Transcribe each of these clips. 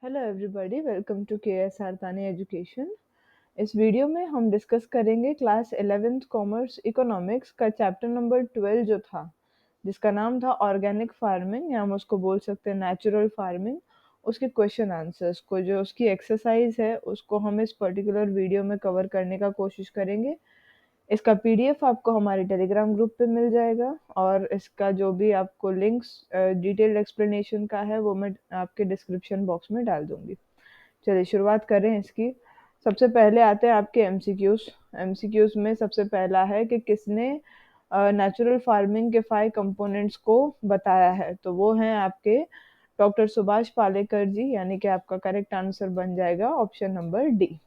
Hello everybody, welcome to के S आरतानी education. इस video में हम डिस्कस करेंगे क्लास 11th कॉमर्स इकोनॉमिक्स का चैप्टर नंबर 12 जो था, जिसका नाम था ऑर्गेनिक फार्मिंग या हम उसको बोल सकते हैं नेचुरल फार्मिंग। उसके क्वेश्चन आंसर्स को, जो उसकी एक्सरसाइज है, उसको हम इस पर्टिकुलर वीडियो में कवर करने का कोशिश करेंगे। इसका पीडीएफ आपको हमारे टेलीग्राम ग्रुप पे मिल जाएगा और इसका जो भी आपको लिंक्स डिटेल्ड एक्सप्लेनेशन का है वो मैं आपके डिस्क्रिप्शन बॉक्स में डाल दूंगी। चलिए शुरुआत करें इसकी। सबसे पहले आते हैं आपके एमसीक्यूज। एमसीक्यूज में सबसे पहला है कि किसने नेचुरल फार्मिंग के 5 कंपोनेंट्स को बताया है, तो वो हैं आपके डॉक्टर सुभाष पालेकर जी, यानी कि आपका करेक्ट आंसर बन जाएगा ऑप्शन नंबर डी।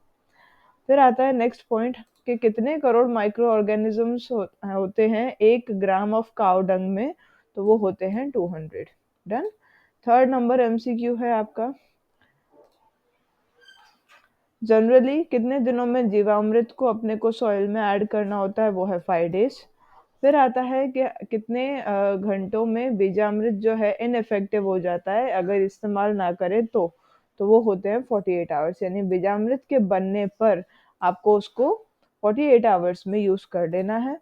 फिर आता है नेक्स्ट पॉइंट कि कितने करोड़ माइक्रो ऑर्गेनिजम्स होते हैं 1 ग्राम ऑफ काउ डंग में, तो वो होते हैं 200। डन। थर्ड नंबर एमसीक्यू है आपका, जनरली कितने दिनों में जीवामृत को अपने को सॉइल में ऐड करना होता है, वो है 5 days। फिर आता है कि कितने घंटों में बीजामृत जो है इनइफेक्टिव हो जाता है अगर इस्तेमाल ना करें तो वो होते हैं 48 आवर्स, यानी बीजामृत के बनने पर आपको उसको 48 आवर्स में यूज कर लेना है,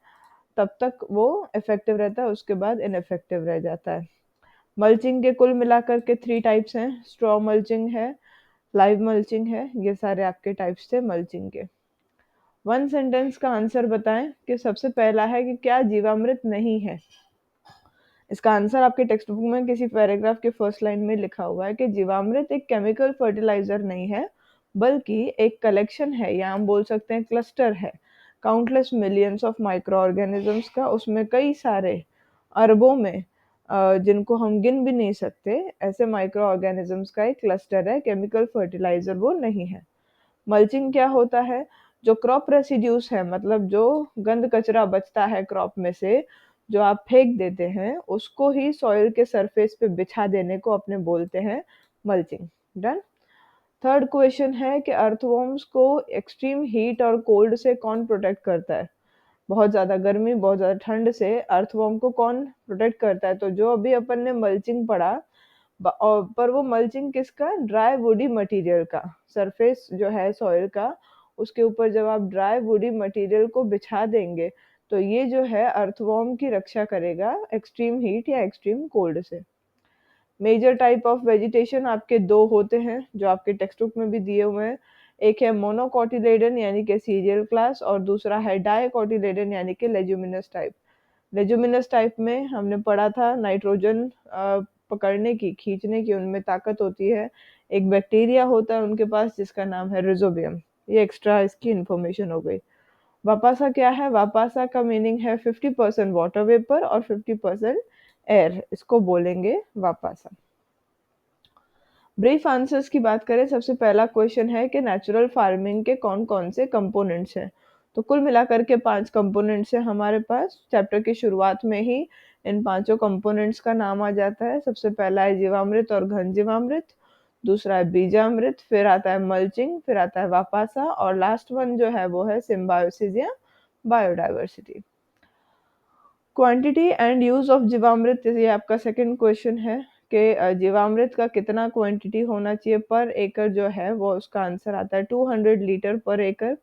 तब तक वो इफेक्टिव रहता है, उसके बाद इनइफेक्टिव रह जाता है। मल्चिंग के कुल मिलाकर के 3 टाइप्स हैं, स्ट्रॉ मल्चिंग है, लाइव मल्चिंग है, ये सारे आपके टाइप्स थे मल्चिंग के। वन सेंटेंस का आंसर बताएं कि सबसे पहला है कि क्या जीवामृत नहीं है। इसका आंसर आपके टेक्स्ट बुक में किसी पैराग्राफ के फर्स्ट लाइन में लिखा हुआ है कि जीवामृत एक केमिकल फर्टिलाइजर नहीं है, बल्कि एक कलेक्शन है, या हम बोल सकते हैं क्लस्टर है countless millions of micro organisms का। उसमें कई सारे अरबों में जिनको हम गिन भी नहीं सकते, ऐसे माइक्रो ऑर्गेनिजम्स का एक क्लस्टर है, केमिकल फर्टिलाइजर वो नहीं है। मल्चिंग क्या होता है? जो क्रॉप रेसिड्यूज है, मतलब जो गंद कचरा बचता है क्रॉप में से, जो आप फेंक देते हैं, उसको ही सॉइल के सरफेस पे बिछा देने को अपने बोलते हैं मल्चिंग। डन। थर्ड क्वेश्चन है कि अर्थवॉर्म्स को एक्सट्रीम हीट और कोल्ड से कौन प्रोटेक्ट करता है? बहुत ज़्यादा गर्मी, बहुत ज़्यादा ठंड से अर्थवॉर्म को कौन प्रोटेक्ट करता है? तो जो अभी अपन ने मल्चिंग पढ़ा, पर वो मल्चिंग किसका? ड्राई वुडी मटेरियल का। सरफेस जो है सॉइल का, उसके ऊपर जब आप ड्राई वुडी मटेरियल को बिछा देंगे, तो ये जो है अर्थवॉर्म की रक्षा करेगा एक्सट्रीम हीट या एक्सट्रीम कोल्ड से। मेजर टाइप ऑफ वेजिटेशन आपके 2 होते हैं, जो आपके टेक्स्ट बुक में भी दिए हुए हैं। एक है मोनोकोटिलेडन यानी कि सीरियल क्लास, और दूसरा है डाइकोटिलेडन यानी कि लेग्यूमिनस टाइप। लेग्यूमिनस टाइप में हमने पढ़ा था नाइट्रोजन पकड़ने की, खींचने की उनमें ताकत होती है। एक बैक्टीरिया होता है उनके पास जिसका नाम है रिजोबियम। ये एक्स्ट्रा इसकी इन्फॉर्मेशन हो गई। वापासा क्या है? वापासा का मीनिंग है 50% वाटर वेपर और 50% एयर, इसको बोलेंगे वापासा। ब्रीफ आंसर्स की बात करें, सबसे पहला क्वेश्चन है कि नेचुरल फार्मिंग के कौन कौन से कंपोनेंट्स हैं। तो कुल मिलाकर के 5 कंपोनेंट्स हैं हमारे पास। चैप्टर की शुरुआत में ही इन पांचों कंपोनेंट्स का नाम आ जाता है। सबसे पहला है जीवामृत और घन जीवामृत, दूसरा है बीजामृत, फिर आता है मल्चिंग, फिर आता है वापासा, और लास्ट वन जो है वो है सिम्बायोसिस या biodiversity. Quantity and use of jeevamrut, ये आपका सेकंड क्वेश्चन है कि जीवामृत का कितना क्वांटिटी होना चाहिए पर एकड़ जो है, वो उसका आंसर आता है 200 लीटर पर एकड़।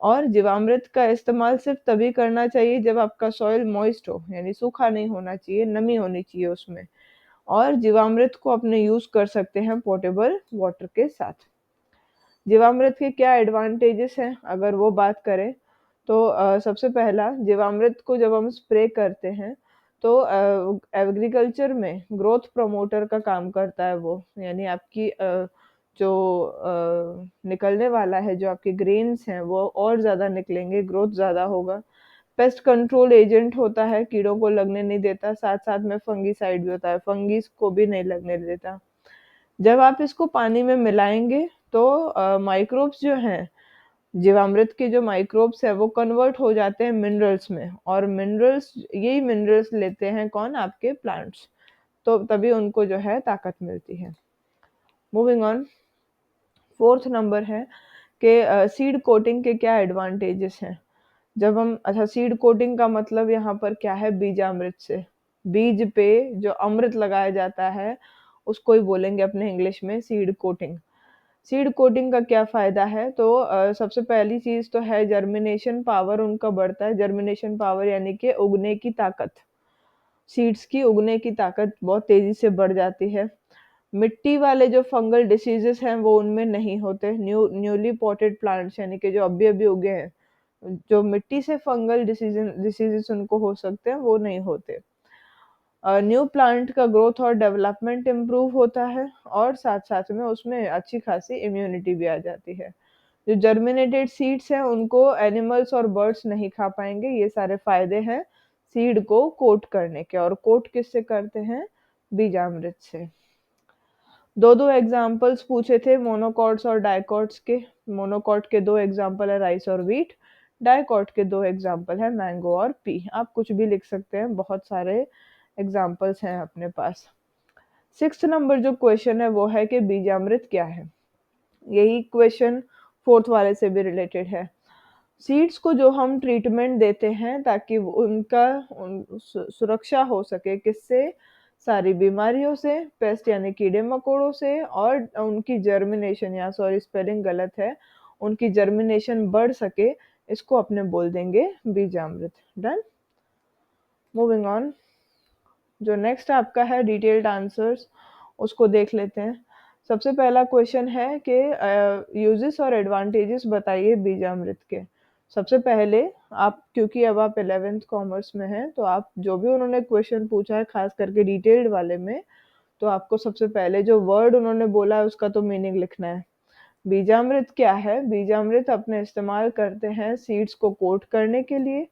और जीवामृत का इस्तेमाल सिर्फ तभी करना चाहिए जब आपका सॉइल मॉइस्ट हो, यानी सूखा नहीं होना चाहिए, नमी होनी चाहिए उसमें। और जीवामृत को अपने यूज कर सकते हैं पोर्टेबल वाटर के साथ। जीवामृत के क्या एडवांटेजेस हैं अगर वो बात करें, तो सबसे पहला, जीवामृत को जब हम स्प्रे करते हैं तो एग्रीकल्चर में ग्रोथ प्रमोटर का काम करता है वो, यानी आपकी जो निकलने वाला है, जो आपके ग्रेन्स हैं वो और ज़्यादा निकलेंगे, ग्रोथ ज़्यादा होगा। पेस्ट कंट्रोल एजेंट होता है, कीड़ों को लगने नहीं देता, साथ साथ में फंगीसाइड भी होता है, फंगीज को भी नहीं लगने देता। जब आप इसको पानी में मिलाएंगे तो माइक्रोब्स जो हैं, जीवामृत के जो माइक्रोब्स है, वो कन्वर्ट हो जाते हैं मिनरल्स में, और मिनरल्स, यही मिनरल्स लेते हैं कौन? आपके प्लांट्स। तो तभी उनको जो है ताकत मिलती है। मूविंग ऑन, फोर्थ नंबर है कि सीड कोटिंग के क्या एडवांटेजेस हैं। जब हम, अच्छा, सीड कोटिंग का मतलब यहाँ पर क्या है? बीजामृत से बीज पे जो अमृत लगाया जाता है, उसको ही बोलेंगे अपने इंग्लिश में सीड कोटिंग। सीड कोटिंग का क्या फ़ायदा है? तो सबसे पहली चीज़ तो है जर्मिनेशन पावर उनका बढ़ता है। जर्मिनेशन पावर यानी कि उगने की ताकत। सीड्स की उगने की ताकत बहुत तेज़ी से बढ़ जाती है। मिट्टी वाले जो फंगल डिसीज़ेज़ हैं वो उनमें नहीं होते। न्यूली पॉटेड प्लांट्स यानी कि जो अभी-अभी उगे हैं, जो मिट्टी से फंगल डिसीज़ेज़ उनको हो सकते हैं, वो नहीं होते। न्यू प्लांट का ग्रोथ और डेवलपमेंट इम्प्रूव होता है और साथ-साथ में उसमें अच्छी खासी इम्यूनिटी भी आ जाती है। जो जर्मिनेटेड सीड्स हैं उनको एनिमल्स और बर्ड्स नहीं खा पाएँगे, ये सारे फ़ायदे हैं सीड को कोट करने के। और कोट किससे करते हैं? बीजामृत से। 2-2 एग्ज़ाम्पल्स पूछे थे मोनोकॉट्स और डाइकॉट्स के। मोनोकॉट के 2 एग्ज़ाम्पल है राइस और व्हीट, डाइकॉट के 2 एग्ज़ाम्पल है मैंगो और पी। आप कुछ भी लिख सकते हैं, बहुत सारे एग्ज़ाम्पल्स हैं अपने पास। 6th नंबर जो क्वेश्चन है वो है कि बीजामृत क्या है? यही क्वेश्चन 4th वाले से भी रिलेटेड है। सीड्स को जो हम ट्रीटमेंट देते हैं ताकि वो उनका सुरक्षा हो सके किससे? सारी बीमारियों से, पेस्ट यानी कीड़े-मकोड़ों से और उनकी जर्मिनेशन यहाँ सॉरी स्पेलिंग गलत है, उनकी जर्मिनेशन बढ़ सके, इसको अपने बोल देंगे बीजामृत। डन? Moving on. जो नेक्स्ट आपका है डिटेल्ड आंसर्स, उसको देख लेते हैं। सबसे पहला क्वेश्चन है कि यूजेस और एडवांटेजेस बताइए बीजामृत के। सबसे पहले आप, क्योंकि अब आप 11th कॉमर्स में हैं, तो आप जो भी उन्होंने क्वेश्चन पूछा है खास करके डिटेल्ड वाले में, तो आपको सबसे पहले जो वर्ड उन्होंने बोला है उसका तो मीनिंग लिखना है। बीजामृत क्या है? बीजामृत अपने इस्तेमाल करते हैं सीड्स को कोट करने के लिए।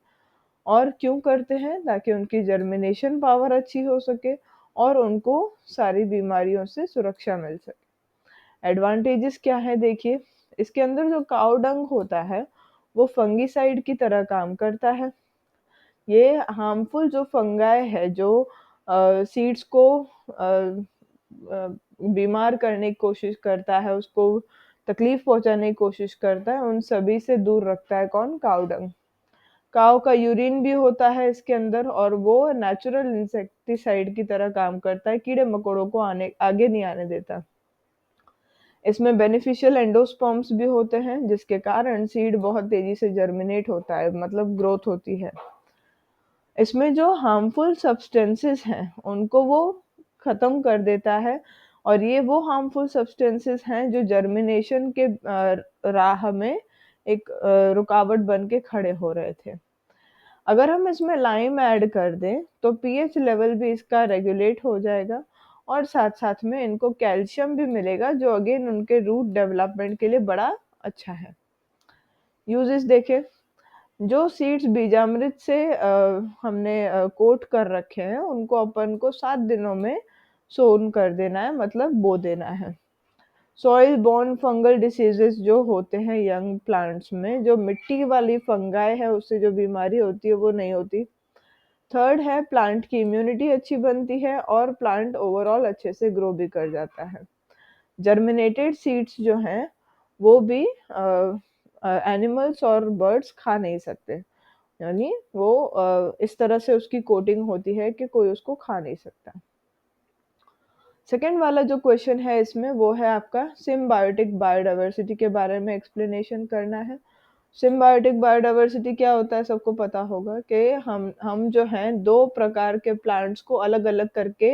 और क्यों करते हैं? ताकि उनकी जर्मिनेशन पावर अच्छी हो सके और उनको सारी बीमारियों से सुरक्षा मिल सके। एडवांटेजेस क्या है देखिए, इसके अंदर जो काऊ डंग होता है, वो फंगिसाइड की तरह काम करता है। ये हार्मफुल जो फंगाई है, जो सीड्स को अ, बीमार करने की कोशिश करता है, उसको तकलीफ पहुँचाने की कोशिश करता है, उन सभी से दूर रखता है कौन? काऊ डंग। काऊ का यूरिन भी होता है इसके अंदर और वो नेचुरल इंसेक्टिसाइड की तरह काम करता है, कीड़े-मकोड़ों को आगे नहीं आने देता। इसमें बेनिफिशियल एंडोस्पर्म्स भी होते हैं, जिसके कारण सीड बहुत तेज़ी से जर्मिनेट होता है, मतलब ग्रोथ होती है। इसमें जो हार्मफुल सब्सटेंसेस हैं, उनको वो ख़त्म कर देता है और ये वो हार्मफुल सब्सटेंसेस हैं जो जर्मिनेशन के राह में एक रुकावट बन के खड़े हो रहे थे। अगर हम इसमें लाइम ऐड कर दें, तो पीएच लेवल भी इसका रेगुलेट हो जाएगा और साथ-साथ में इनको कैल्शियम भी मिलेगा, जो अगेन उनके रूट डेवलपमेंट के लिए बड़ा अच्छा है। यूजेस देखें, जो सीड्स बीजामृत से हमने कोट कर रखे हैं, उनको अपन को 7 दिनों में सोन कर देना है, मतलब बो देना है। सॉइल बोर्न फंगल डिसीजेज़ जो होते हैं यंग प्लांट्स में, जो मिट्टी वाली फंगाई है, उससे जो बीमारी होती है, वो नहीं होती। थर्ड है प्लांट की इम्यूनिटी अच्छी बनती है और प्लांट ओवरऑल अच्छे से ग्रो भी कर जाता है। जर्मिनेटेड सीड्स जो हैं, वो भी एनिमल्स और बर्ड्स खा नहीं सकते। यानी वो इस तरह से उसकी कोटिंग होती है कि कोई उसको खा नहीं सकता। सेकंड वाला जो क्वेश्चन है इसमें, वो है आपका सिम्बायोटिक बायोडायवर्सिटी के बारे में एक्सप्लेनेशन करना है। सिम्बायोटिक बायोडायवर्सिटी क्या होता है, सबको पता होगा कि हम जो हैं 2 प्रकार के प्लांट्स को अलग-अलग करके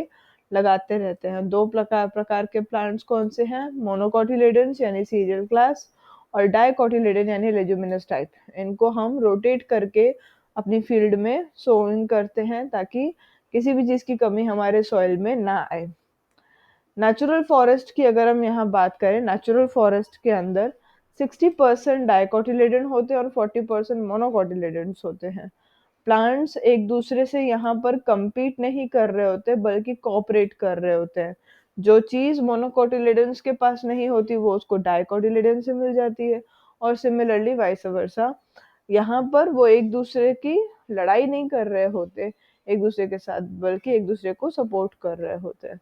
लगाते रहते हैं। 2 प्रकार के प्लांट्स कौन-से हैं? मोनोकोटिलिडन्स यानी सीरियल क्लास और डाइकोटिलिडन यानी लेग्यूमिनस टाइप। इनको हम रोटेट करके अपनी फील्ड में सोइंग करते हैं ताकि किसी भी चीज़ की कमी हमारे सॉइल में ना आए। नेचुरल फॉरेस्ट की अगर हम यहाँ बात करें, नेचुरल फॉरेस्ट के अंदर 60% डाइकोटिलिडन होते हैं और 40% मोनोकोटिलिडन्स होते हैं। प्लांट्स एक दूसरे से यहाँ पर कम्पीट नहीं कर रहे होते, बल्कि कोऑपरेट कर रहे होते हैं। जो चीज़ मोनोकोटिलिडन्स के पास नहीं होती, वो उसको डाइकोटिलिडन से मिल जाती है और सिमिलरली वाइस वर्सा। यहाँ पर वो एक दूसरे की लड़ाई नहीं कर रहे होते एक दूसरे के साथ, बल्कि एक दूसरे को सपोर्ट कर रहे होते हैं।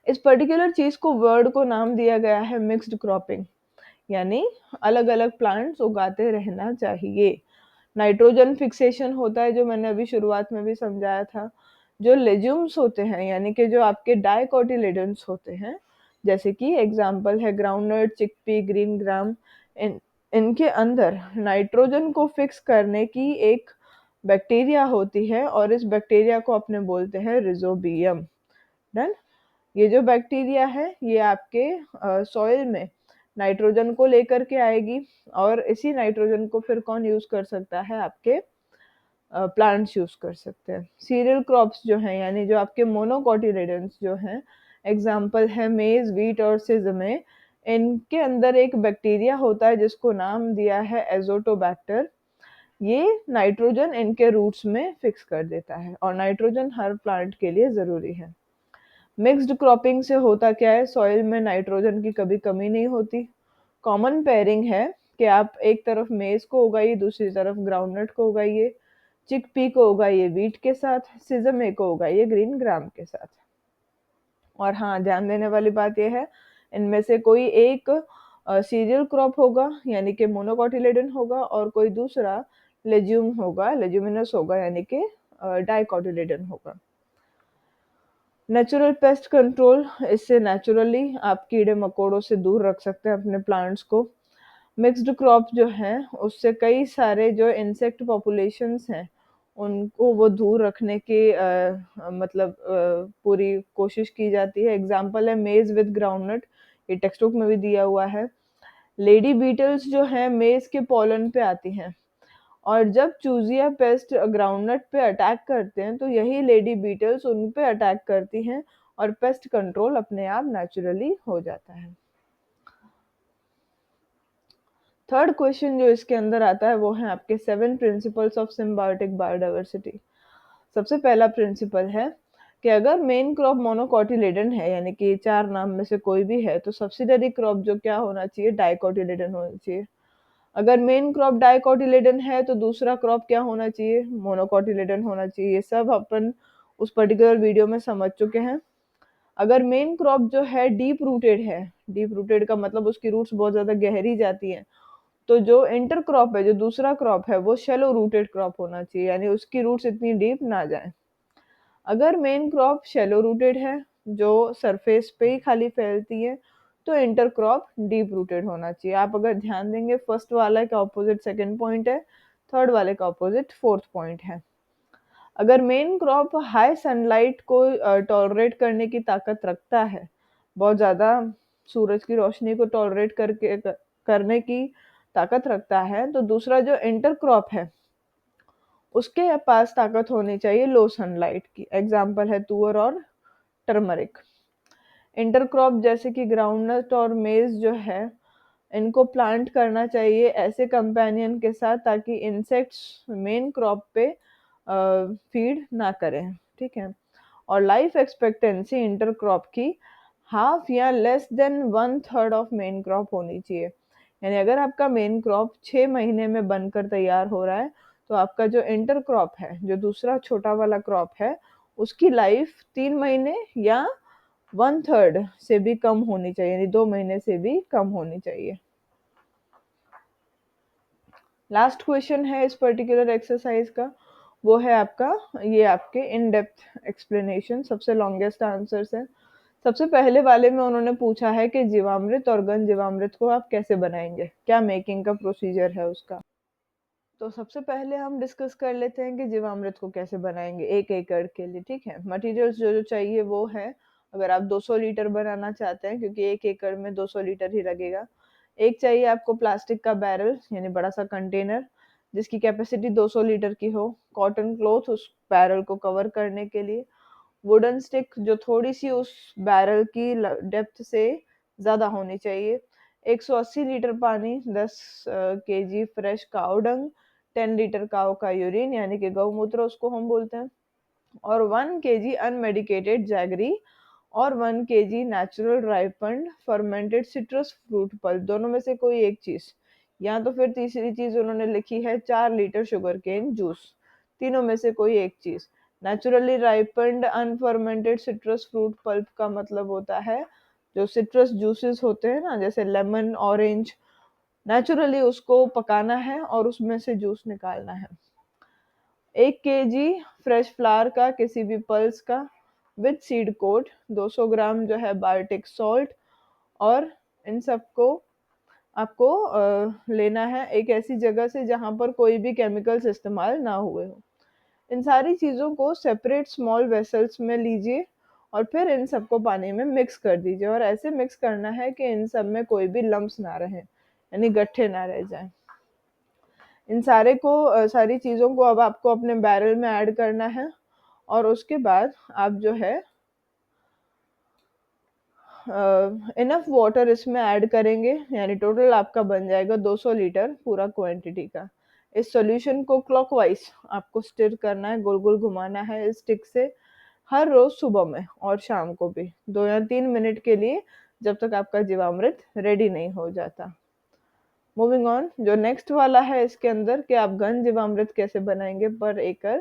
इस पर्टिकुलर चीज़ को, वर्ड को नाम दिया गया है मिक्स्ड क्रॉपिंग, यानी अलग-अलग प्लांट्स उगाते रहना चाहिए। नाइट्रोजन फिक्सेशन होता है, जो मैंने अभी शुरुआत में भी समझाया था। जो लेज्यूम्स होते हैं यानी कि जो आपके डाइकोटिलेडन्स होते हैं, जैसे कि एग्जांपल है ग्राउंडनट, चिकपी, ग्रीन ग्राम, इन इनके अंदर नाइट्रोजन को फिक्स करने की एक बैक्टीरिया होती है और इस बैक्टीरिया को अपने बोलते हैं रिजोबियम। डन। ये जो बैक्टीरिया है ये आपके सॉइल में नाइट्रोजन को लेकर के आएगी और इसी नाइट्रोजन को फिर कौन यूज कर सकता है, आपके प्लांट्स यूज कर सकते हैं। सीरियल क्रॉप्स जो हैं यानी जो आपके मोनोकोटिलेडन्स जो हैं, एग्जांपल है मेज, व्हीट और सिजमे, इनके अंदर एक बैक्टीरिया होता है जिसको नाम दिया है एजोटोबैक्टर। ये नाइट्रोजन इनके रूट्स में फिक्स कर देता है और नाइट्रोजन हर प्लांट के लिए जरूरी है। मिक्स्ड क्रॉपिंग से होता क्या है, सॉइल में नाइट्रोजन की कभी कमी नहीं होती। कॉमन पेयरिंग है कि आप एक तरफ मेज को उगाइए, दूसरी तरफ ग्राउंडनट को उगाइए, चिकपी को उगाइए व्हीट के साथ, सिजमे को उगाइए ग्रीन ग्राम के साथ। और हाँ, ध्यान देने वाली बात यह है, इनमें से कोई एक सीरियल क्रॉप होगा यानी कि मोनोकोटिलेडन होगा और कोई दूसरा लेज्यूम होगा, लेज्यूमिनस होगा यानी कि डाइकोटिलेडन होगा। नेचुरल पेस्ट कंट्रोल, इससे नेचुरली आप कीड़े मकोड़ों से दूर रख सकते हैं अपने प्लांट्स को। मिक्स्ड क्रॉप जो है उससे कई सारे जो इंसेक्ट पॉपुलेशंस हैं उनको वो दूर रखने की पूरी कोशिश की जाती है। एग्जांपल है मेज विद ग्राउंडनट, ये टेक्स्ट बुक में भी दिया हुआ है। लेडी बीटल्स जो है मेज के पॉलन पे आती हैं और जब चूजिया पेस्ट ग्राउंडनट पे अटैक करते हैं तो यही लेडी बीटल्स उन पे अटैक करती हैं और पेस्ट कंट्रोल अपने आप नेचुरली हो जाता है। थर्ड क्वेश्चन जो इसके अंदर आता है वो है आपके 7 प्रिंसिपल्स ऑफ सिम्बायोटिक बायोडाइवर्सिटी। सबसे पहला प्रिंसिपल है कि अगर मेन क्रॉप मोनोकोटिलेडन है यानी कि 4 नाम में से कोई भी है तो सब्सिडरी क्रॉप जो क्या होना चाहिए, डाइकोटिलेडन होना चाहिए। अगर मेन क्रॉप डाइकोटिलेडन है तो दूसरा क्रॉप क्या होना चाहिए, मोनोकोटिलेडन होना चाहिए। ये सब अपन उस पर्टिकुलर वीडियो में समझ चुके हैं। अगर मेन क्रॉप जो है डीप रूटेड है, डीप रूटेड का मतलब उसकी रूट्स बहुत ज्यादा गहरी जाती हैं, तो जो इंटर क्रॉप है, जो दूसरा क्रॉप है, वो शेलो रूटेड क्रॉप होना चाहिए यानी उसकी रूट्स इतनी डीप ना जाए। अगर मेन क्रॉप शेलो रूटेड है, जो सरफेस पे ही खाली फैलती है, तो इंटर क्रॉप डीप रूटेड होना चाहिए। आप अगर ध्यान देंगे फर्स्ट वाले का ऑपोजिट सेकंड पॉइंट है, थर्ड वाले का ऑपोजिट फोर्थ पॉइंट है। अगर मेन क्रॉप हाई सनलाइट को टॉलरेट करने की ताकत रखता है, बहुत ज्यादा सूरज की रोशनी को टॉलरेट करने की ताकत रखता है, तो दूसरा जो इंटर क्रॉप है उसके पास ताकत होनी चाहिए लो सनलाइट की। एग्जाम्पल है तुअर और टर्मरिक। इंटरक्रॉप जैसे कि ग्राउंडनट और मेज जो है, इनको प्लांट करना चाहिए ऐसे कंपेनियन के साथ ताकि इंसेक्ट्स मेन क्रॉप पे फीड ना करें, ठीक है। और लाइफ एक्सपेक्टेंसी इंटरक्रॉप की हाफ या less than one third of main crop होनी चाहिए। यानी अगर आपका मेन क्रॉप 6 महीने में बनकर तैयार हो रहा है तो आपका जो इंटर क्रॉप है, जो दूसरा छोटा वाला क्रॉप है, उसकी लाइफ 3 महीने या वन थर्ड से भी कम होनी चाहिए यानी 2 महीने से भी कम होनी चाहिए। लास्ट क्वेश्चन है इस पर्टिकुलर एक्सरसाइज का, वो है आपका, ये आपके इन डेप्थ एक्सप्लेनेशन सबसे लॉन्गेस्ट आंसर्स है। सबसे पहले वाले में उन्होंने पूछा है कि जीवामृत और घन जीवामृत को आप कैसे बनाएंगे, क्या मेकिंग का प्रोसीजर है उसका। तो सबसे पहले हम डिस्कस कर लेते हैं कि जीवामृत को कैसे बनाएंगे 1 एकड़ के लिए, ठीक है। मटेरियल्स जो जो चाहिए वो है, अगर आप 200 लीटर बनाना चाहते हैं, क्योंकि 1 एकड़ में 200 लीटर ही लगेगा, एक चाहिए आपको प्लास्टिक का बैरल यानी बड़ा सा कंटेनर जिसकी कैपेसिटी 200 लीटर की हो, कॉटन क्लॉथ उस बैरल को कवर करने के लिए, वुडन स्टिक जो थोड़ी सी उस बैरल की डेप्थ से ज्यादा होनी चाहिए, 180 लीटर पानी, 10 केजी फ्रेश काऊ डंग, 10 लीटर काऊ का यूरिन यानी कि गौमूत्र उसको हम बोलते हैं, और 1 केजी अनमेडिकेटेड जैगरी और 1 KG natural ripened fermented citrus fruit pulp, दोनों में से कोई एक चीज, या तो फिर तीसरी चीज उन्होंने लिखी है 4 लीटर शुगर केन जूस, तीनों में से कोई एक चीज। नेचुरली राइपन्ड अनफर्मेंटेड सिट्रस फ्रूट पल्प का मतलब होता है जो सिट्रस जूसेस होते हैं ना, जैसे लेमन, ऑरेंज, नेचुरली उसको पकाना है और उसमें से जूस निकालना है। 1 kg फ्रेश फ्लावर का किसी भी पल्स का विद सीड कोट, 200 ग्राम जो है बायोटिक सॉल्ट, और इन सबको आपको लेना है एक ऐसी जगह से जहाँ पर कोई भी केमिकल्स इस्तेमाल ना हुए हो। इन सारी चीज़ों को सेपरेट स्मॉल वेसल्स में लीजिए और फिर इन सबको पानी में मिक्स कर दीजिए, और ऐसे मिक्स करना है कि इन सब में कोई भी लम्प्स ना रहे, यानी गट्ठे ना रह जाएं। इन सारी चीज़ों को अब आपको अपने बैरल में ऐड करना है, और उसके बाद आप जो है इनफ वाटर इसमें ऐड करेंगे, यानी टोटल आपका बन जाएगा 200 लीटर पूरा क्वांटिटी का। इस सॉल्यूशन को क्लॉकवाइज आपको स्टिर करना है, गोल गोल घुमाना है इस स्टिक से, हर रोज सुबह में और शाम को भी 2 या 3 मिनट के लिए, जब तक आपका जीवामृत रेडी नहीं हो जाता। मूविंग ऑन, जो नेक्स्ट वाला है इसके अंदर कि आप घन जीवामृत कैसे बनाएंगे पर एकड़।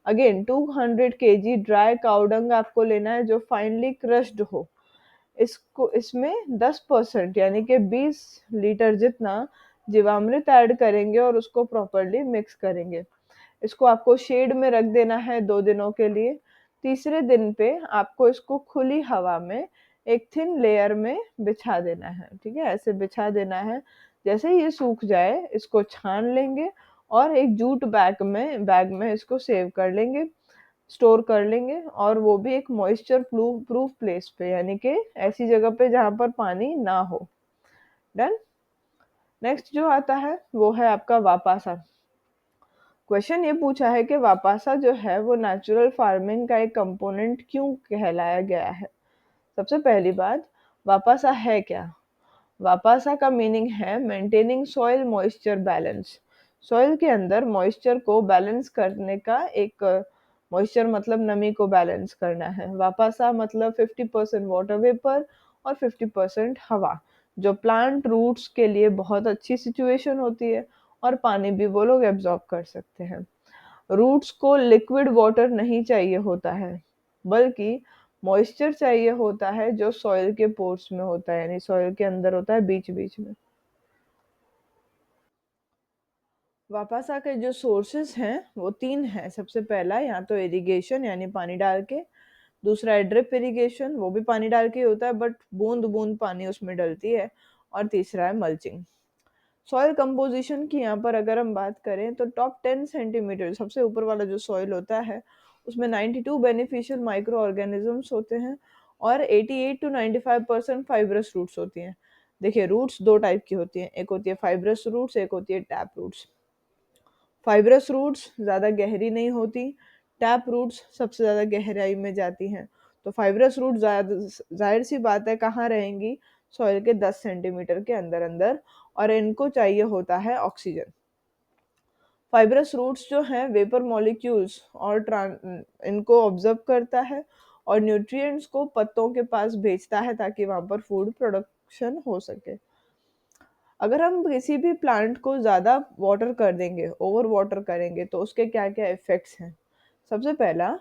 अगेन 200 kg ड्राई काउडंग आपको लेना है जो फाइनली क्रश्ड हो। इसको इसमें 10% यानी कि 20 लीटर जितना जीवामृत ऐड करेंगे और उसको प्रॉपरली मिक्स करेंगे। इसको आपको शेड में रख देना है 2 दिनों के लिए। तीसरे दिन पे आपको इसको खुली हवा में एक थिन लेयर में बिछा देना है, ठीक है, ऐसे बिछा देना है। जैसे ही ये सूख जाए इसको छान लेंगे और एक जूट बैग में इसको सेव कर लेंगे, स्टोर कर लेंगे, और वो भी एक मॉइस्चर प्रूफ प्लेस पे, यानी कि ऐसी जगह पे जहाँ पर पानी ना हो। डन। नेक्स्ट जो आता है वो है आपका वापासा। क्वेश्चन ये पूछा है कि वापासा जो है वो नेचुरल फार्मिंग का एक कंपोनेंट क्यों कहलाया गया है। सबसे पहली बात, वापासा है क्या? वापासा का मीनिंग है maintaining soil moisture balance. Soil के अंदर मॉइस्चर को बैलेंस करने का एक, मॉइस्चर मतलब नमी को बैलेंस करना है। वापासा मतलब 50% वाटर वेपर और 50% हवा, जो प्लांट रूट्स के लिए बहुत अच्छी सिचुएशन होती है, और पानी भी वो लोग एब्जॉर्ब कर सकते हैं। रूट्स को लिक्विड वाटर नहीं चाहिए होता है, बल्कि मॉइस्चर चाहिए होता है जो सॉइल के पोर्स में होता है, यानी सॉइल के अंदर होता है बीच बीच में। वापासा के जो सोर्सेस हैं वो 3 हैं। सबसे पहला या तो इरिगेशन यानी पानी डाल के, दूसरा है ड्रिप इरिगेशन, वो भी पानी डाल के होता है बट बूंद बूंद पानी उसमें डलती है, और तीसरा है मल्चिंग। सॉइल कंपोजिशन की यहाँ पर अगर हम बात करें तो टॉप 10 सेंटीमीटर सबसे ऊपर वाला जो सॉइल होता है उसमें 92 बेनिफिशियल माइक्रो ऑर्गेनिजम्स होते हैं, और 88 टू 95% फाइब्रस रूट्स होती हैं। देखिए, रूट्स दो टाइप की होती हैं, एक होती है फाइब्रस रूट्स, एक होती है टैप रूट्स। फाइब्रस रूट्स ज़्यादा गहरी नहीं होती, टैप रूट्स सबसे ज़्यादा गहराई में जाती हैं। तो फाइब्रस रूट जाहिर सी बात है कहाँ रहेंगी, सॉइल के 10 सेंटीमीटर के अंदर अंदर, और इनको चाहिए होता है ऑक्सीजन। फाइब्रस रूट्स जो हैं वेपर मॉलिक्यूल्स और इनको ऑब्जर्व करता है और न्यूट्रिएंट्स को पत्तों के पास भेजता है ताकि वहां पर फूड प्रोडक्शन हो सके। अगर हम किसी भी प्लांट को ज़्यादा वाटर कर देंगे, ओवर वाटर करेंगे, तो उसके क्या क्या इफ़ेक्ट्स हैं। सबसे पहला,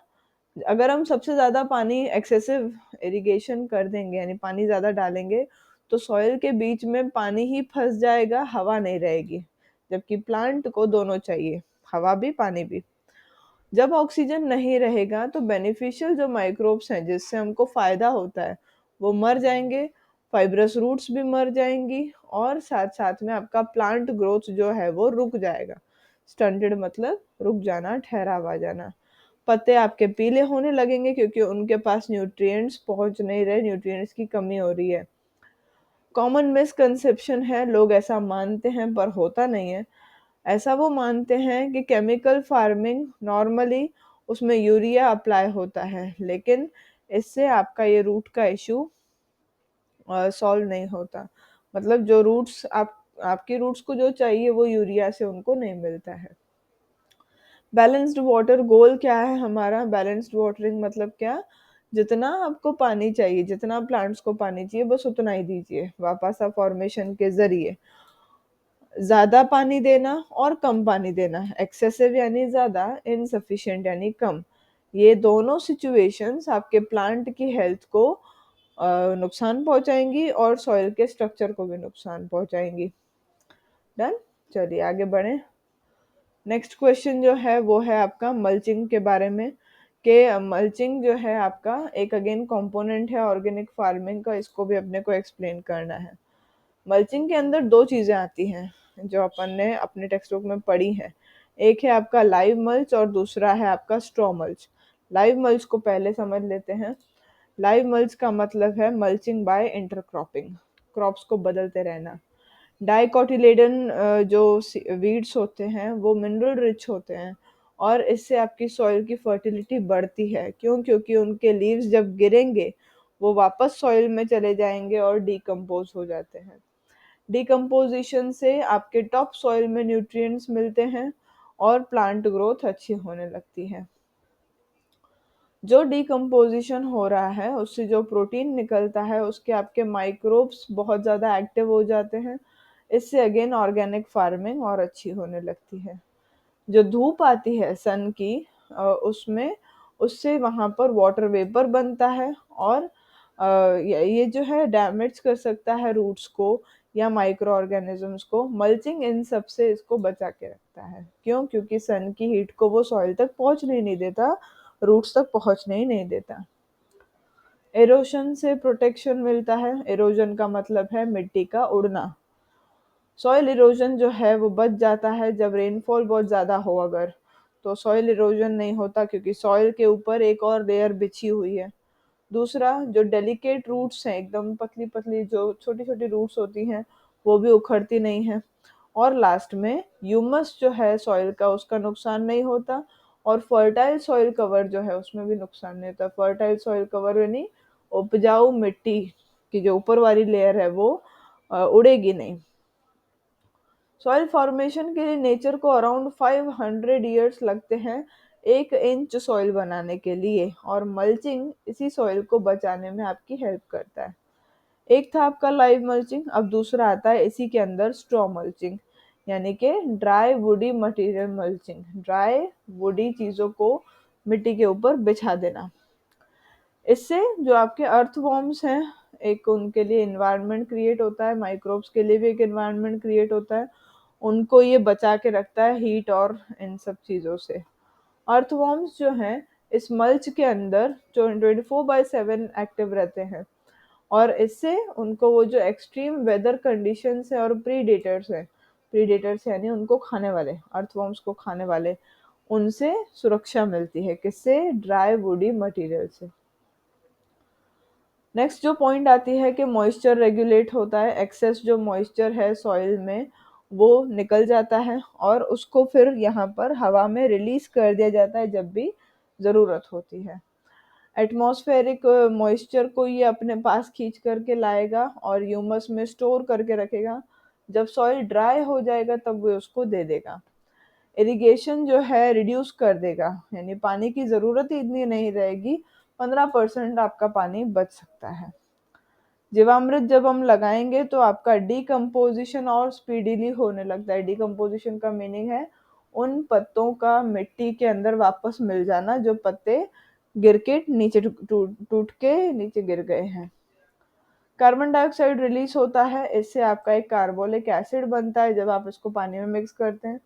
अगर हम सबसे ज़्यादा पानी एक्सेसिव इरिगेशन कर देंगे यानी पानी ज़्यादा डालेंगे, तो सॉइल के बीच में पानी ही फंस जाएगा, हवा नहीं रहेगी, जबकि प्लांट को दोनों चाहिए, हवा भी पानी भी। जब ऑक्सीजन नहीं रहेगा तो बेनिफिशियल जो माइक्रोब्स हैं जिससे हमको फ़ायदा होता है वो मर जाएंगे, फाइब्रस रूट्स भी मर जाएंगी, और साथ साथ में आपका प्लांट ग्रोथ जो है वो रुक जाएगा। स्टंटेड मतलब रुक जाना, ठहराव आ जाना। पत्ते आपके पीले होने लगेंगे क्योंकि उनके पास न्यूट्रिएंट्स पहुंच नहीं रहे, न्यूट्रिएंट्स की कमी हो रही है। कॉमन मिसकंसेप्शन है, लोग ऐसा मानते हैं पर होता नहीं है। ऐसा वो मानते हैं कि केमिकल फार्मिंग नॉर्मली उसमें यूरिया अप्लाई होता है, लेकिन इससे आपका ये रूट का इशू सॉल्व नहीं होता। मतलब जो रूट्स आपकी रूट्स को जो चाहिए वो यूरिया से उनको नहीं मिलता है। बैलेंस्ड वाटर गोल क्या है हमारा? बैलेंस्ड वाटरिंग मतलब क्या? जितना आपको पानी चाहिए, जितना प्लांट्स को पानी चाहिए बस उतना ही दीजिए वापासा फॉर्मेशन के जरिए। ज़्यादा पानी देना और कम पानी देना, एक्सेसिव यानी ज़्यादा, इनसफिशिएंट यानी कम, ये दोनों सिचुएशंस आपके प्लांट की हेल्थ को नुकसान पहुंचाएंगी और सॉइल के स्ट्रक्चर को भी नुकसान पहुंचाएंगी। डन। चलिए आगे बढ़ें। नेक्स्ट क्वेश्चन जो है वो है आपका मल्चिंग के बारे में, कि मल्चिंग जो है आपका एक अगेन कंपोनेंट है ऑर्गेनिक फार्मिंग का, इसको भी अपने को एक्सप्लेन करना है। मल्चिंग के अंदर दो चीजें आती हैं जो अपन ने अपने टेक्स्ट बुक में पढ़ी हैं। एक है आपका लाइव मल्च और दूसरा है आपका स्ट्रॉ मल्च। लाइव मल्च को पहले समझ लेते हैं। लाइव मल्च का मतलब है मल्चिंग बाय इंटरक्रॉपिंग, क्रॉप्स को बदलते रहना। डाइकोटिलेडन जो वीड्स होते हैं वो मिनरल रिच होते हैं और इससे आपकी सॉइल की फर्टिलिटी बढ़ती है। क्यों? क्योंकि उनके लीव्स जब गिरेंगे वो वापस सॉइल में चले जाएंगे और डिकम्पोज हो जाते हैं। डिकम्पोजिशन से आपके टॉप सॉइल में न्यूट्रिएंट्स मिलते हैं और प्लांट ग्रोथ अच्छी होने लगती है। जो डिकम्पोजिशन हो रहा है उससे जो प्रोटीन निकलता है उसके आपके माइक्रोब्स बहुत ज़्यादा एक्टिव हो जाते हैं। इससे अगेन ऑर्गेनिक फार्मिंग और अच्छी होने लगती है। जो धूप आती है सन की उसमें, उससे वहाँ पर वाटर वेपर बनता है और ये जो है डैमेज कर सकता है रूट्स को या माइक्रो ऑर्गेनिजम्स को। मल्चिंग इन सब से इसको बचा के रखता है। क्यों? क्योंकि सन की हीट को वो सॉइल तक पहुंचने ही नहीं देता, रूट्स तक पहुंचने ही नहीं देता। एरोशन से प्रोटेक्शन मिलता है। एरोजन का मतलब है मिट्टी का उड़ना। सॉइल इरोजन जो है वो बच जाता है जब रेनफॉल बहुत ज़्यादा हो अगर, तो सॉइल इरोजन नहीं होता क्योंकि सॉइल के ऊपर एक और लेयर बिछी हुई है। दूसरा, जो डेलिकेट रूट्स हैं एकदम पतली पतली जो छोटी छोटी रूट्स होती हैं वो भी उखड़ती नहीं है। और लास्ट में ह्यूमस जो है सॉइल का उसका नुकसान नहीं होता और फर्टाइल सॉइल कवर जो है उसमें भी नुकसान नहीं होता। फर्टाइल सॉइल कवर यानी उपजाऊ मिट्टी की जो ऊपर वाली लेयर है वो उड़ेगी नहीं। सॉइल फॉर्मेशन के लिए नेचर को अराउंड 500 ईयर्स लगते हैं 1 इंच सॉइल बनाने के लिए, और मल्चिंग इसी सॉइल को बचाने में आपकी हेल्प करता है। एक था आपका लाइव मल्चिंग, अब दूसरा आता है इसी के अंदर स्ट्रॉ मल्चिंग, यानी कि dry woody material mulching. Dry woody चीज़ों को मिट्टी के ऊपर बिछा देना। इससे जो आपके अर्थवॉर्म्स हैं एक उनके लिए इन्वायरमेंट क्रिएट होता है, माइक्रोब्स के लिए भी एक इन्वायरमेंट क्रिएट होता है। उनको ये बचा के रखता है हीट और इन सब चीज़ों से। अर्थवॉर्म्स जो हैं इस मल्च के अंदर जो 24/7 एक्टिव रहते हैं और इससे उनको वो जो एक्सट्रीम वेदर कंडीशंस है और प्रीडेटर्स यानी उनको खाने वाले, अर्थवॉर्म्स को खाने वाले, उनसे सुरक्षा मिलती है। किससे? ड्राई वुडी मटेरियल से। नेक्स्ट जो पॉइंट आती है कि मॉइस्चर रेगुलेट होता है। एक्सेस जो मॉइस्चर है सॉइल में वो निकल जाता है और उसको फिर यहाँ पर हवा में रिलीज कर दिया जाता है जब भी ज़रूरत होती है। एटमॉस्फेरिक मॉइस्चर को ये अपने पास खींच करके लाएगा और ह्यूमस में स्टोर करके रखेगा। जब सॉइल ड्राई हो जाएगा तब वो उसको दे देगा। इरिगेशन जो है रिड्यूस कर देगा, यानी पानी की ज़रूरत ही इतनी नहीं रहेगी, 15% आपका पानी बच सकता है। जीवामृत जब हम लगाएंगे तो आपका डिकम्पोजिशन और स्पीडीली होने लगता है। डिकम्पोजिशन का मीनिंग है उन पत्तों का मिट्टी के अंदर वापस मिल जाना जो पत्ते गिर के नीचे टूट के नीचे गिर गए हैं। कार्बन डाइऑक्साइड रिलीज होता है, इससे आपका एक कार्बोलिक एसिड बनता है जब आप इसको पानी में मिक्स करते हैं।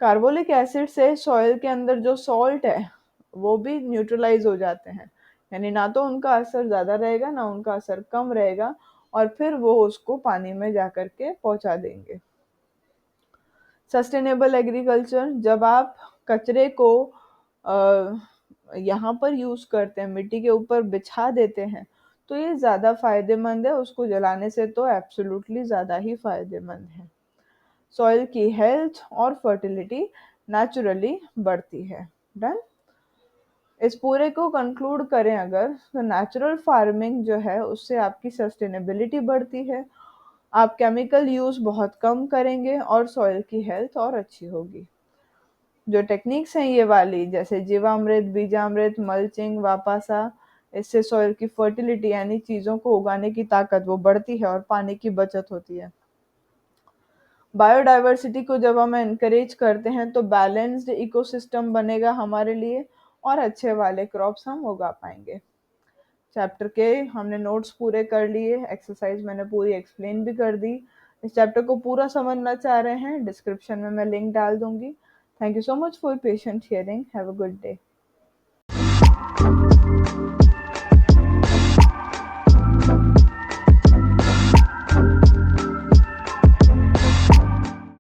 कार्बोलिक एसिड से सॉइल के अंदर जो सॉल्ट है वो भी न्यूट्रलाइज हो जाते हैं, यानी ना तो उनका असर ज़्यादा रहेगा ना उनका असर कम रहेगा और फिर वो उसको पानी में जा कर के पहुंचा देंगे। सस्टेनेबल एग्रीकल्चर, जब आप कचरे को यहाँ पर यूज़ करते हैं, मिट्टी के ऊपर बिछा देते हैं, तो ये ज़्यादा फायदेमंद है उसको जलाने से तो एब्सोल्युटली ज़्यादा ही फायदेमंद है। सॉइल की हेल्थ और फर्टिलिटी नेचुरली बढ़ती है। डन। इस पूरे को कंक्लूड करें अगर, तो नेचुरल फार्मिंग जो है उससे आपकी सस्टेनेबिलिटी बढ़ती है, आप केमिकल यूज बहुत कम करेंगे और सॉइल की हेल्थ और अच्छी होगी। जो टेक्निक्स हैं ये वाली जैसे जीवामृत, बीजामृत, मल्चिंग, वापासा, इससे सॉइल की फर्टिलिटी यानी चीज़ों को उगाने की ताकत वो बढ़ती है और पानी की बचत होती है। बायोडाइवर्सिटी को जब हम एनकरेज करते हैं तो बैलेंस्ड इकोसिस्टम बनेगा हमारे लिए और अच्छे वाले क्रॉप्स हम उगा पाएंगे। चैप्टर के हमने नोट्स पूरे कर लिए, एक्सरसाइज मैंने पूरी एक्सप्लेन भी कर दी। इस चैप्टर को पूरा समझना चाह रहे हैं, डिस्क्रिप्शन में मैं लिंक डाल दूंगी, thank you so much for patient hearing. Have a good day.